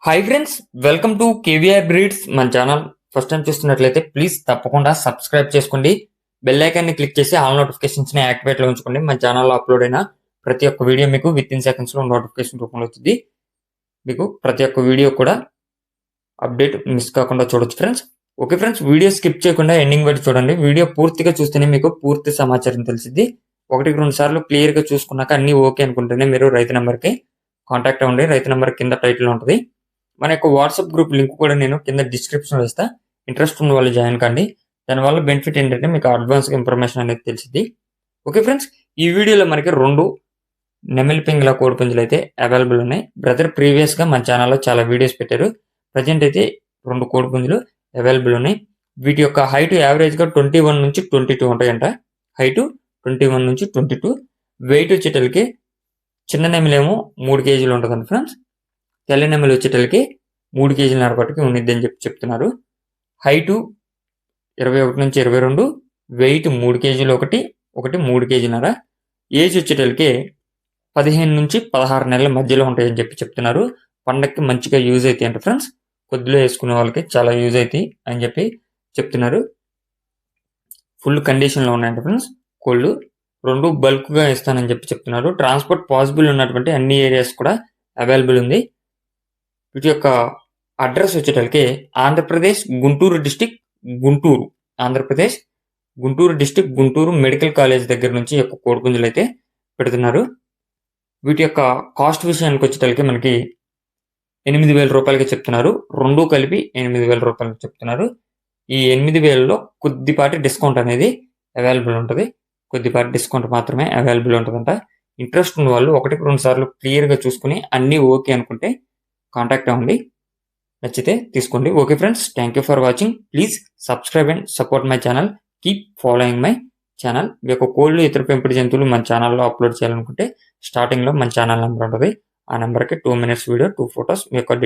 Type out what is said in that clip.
Hi friends, welcome to KVR breeds. మన channel first time చూస్తున్నట్లయితే please తప్పకుండా సబ్స్క్రైబ్ చేసుకోండి. బెల్ ఐకాన్ని క్లిక్ చేసి ఆల్ నోటిఫికేషన్స్ని యాక్టివేట్లో ఉంచుకోండి. మన ఛానల్లో అప్లోడ్ అయిన ప్రతి ఒక్క వీడియో మీకు విత్ ఇన్ సెకండ్స్లో నోటిఫికేషన్ రూపంలో వచ్చింది. మీకు ప్రతి ఒక్క వీడియో కూడా అప్డేట్ మిస్ కాకుండా చూడొచ్చు friends. Okay friends, video skip చేయకుండా ఎండింగ్ వరకు చూడండి. వీడియో పూర్తిగా చూస్తేనే మీకు పూర్తి సమాచారం తెలిసింది. 1-2 సార్లు క్లియర్గా చూసుకున్నాక అన్నీ ఓకే అనుకుంటేనే మీరు రైతు నెంబర్కి కాంటాక్ట్ అవ్వండి. రైతు నెంబర్ కింద టైటిల్ ఉంటుంది. మన యొక్క వాట్సాప్ గ్రూప్ లింక్ కూడా నేను కింద డిస్క్రిప్షన్లో ఇస్తా. ఇంట్రెస్ట్ ఉన్న వాళ్ళు జాయిన్ కండి. దానివల్ల బెనిఫిట్ ఏంటంటే మీకు అడ్వాన్స్గా ఇన్ఫర్మేషన్ అనేది తెలిసింది. ఓకే ఫ్రెండ్స్, ఈ వీడియోలో మనకి 2 నెమిలి పింగ్ల కోడి పుంజులు అయితే అవైలబుల్ ఉన్నాయి. బ్రదర్ ప్రీవియస్గా మన ఛానల్లో చాలా వీడియోస్ పెట్టారు. ప్రజెంట్ అయితే 2 కోడి పుంజులు అవైలబుల్ ఉన్నాయి. వీటి యొక్క హైట్ యావరేజ్గా 21 నుంచి 22 ఉంటాయంట. హైట్ 21 నుంచి 22. వెయిట్ వచ్చేటలకి చిన్న నెమిలేమో 3 కేజీలు ఉంటుందండి ఫ్రెండ్స్. తెల్ల నెమలి వచ్చేటలకి 3 కేజీలన్నర పట్టుకి ఉండిద్ది అని చెప్తున్నారు. హైటు 21 నుంచి 22. వెయిట్ 3 కేజీలు ఒకటి 3 కేజీలన్నర. ఏజ్ వచ్చేటలకి 15 నుంచి 16 నెలల మధ్యలో ఉంటాయని చెప్తున్నారు. పండక్కి మంచిగా యూజ్ అవుతాయి అంట ఫ్రెండ్స్. కొద్దిలో వేసుకునే వాళ్ళకి చాలా యూజ్ అవుతాయి అని చెప్తున్నారు. ఫుల్ కండిషన్లో ఉన్నాయంట ఫ్రెండ్స్. కోళ్ళు 2 బల్క్గా ఇస్తానని చెప్తున్నారు. ట్రాన్స్పోర్ట్ పాసిబుల్ ఉన్నటువంటి అన్ని ఏరియాస్ కూడా అవైలబుల్ ఉంది. వీటి యొక్క అడ్రస్ వచ్చేటలకి Andhra Pradesh Guntur district Guntur medical college దగ్గర నుంచి యొక్క కోడిపుంజులు అయితే పెడుతున్నారు. వీటి యొక్క కాస్ట్ విషయానికి వచ్చేటలకి మనకి 8,000 రూపాయలకి చెప్తున్నారు. 2 కలిపి 8,000 రూపాయలకి చెప్తున్నారు. ఈ 8,000లో కొద్దిపాటి డిస్కౌంట్ అనేది అవైలబుల్ ఉంటుంది. కొద్దిపాటి డిస్కౌంట్ మాత్రమే అవైలబుల్ ఉంటుందంట. ఇంట్రెస్ట్ ఉన్న వాళ్ళు 1-2 సార్లు క్లియర్గా చూసుకుని అన్నీ ఓకే అనుకుంటే కాంటాక్ట్ అవ్వండి. నచ్చితే తీసుకోండి. Okay friends, thank you for watching. Please subscribe and support my channel. Keep following my channel. మీ యొక్క కోళ్ళు ఇతర పెంపుడు జంతువులు మన ఛానల్లో అప్లోడ్ చేయాలనుకుంటే స్టార్టింగ్లో మన ఛానల్ నెంబర్ ఉంటుంది. ఆ నెంబర్కి 2 minutes వీడియో 2 photos మీ యొక్క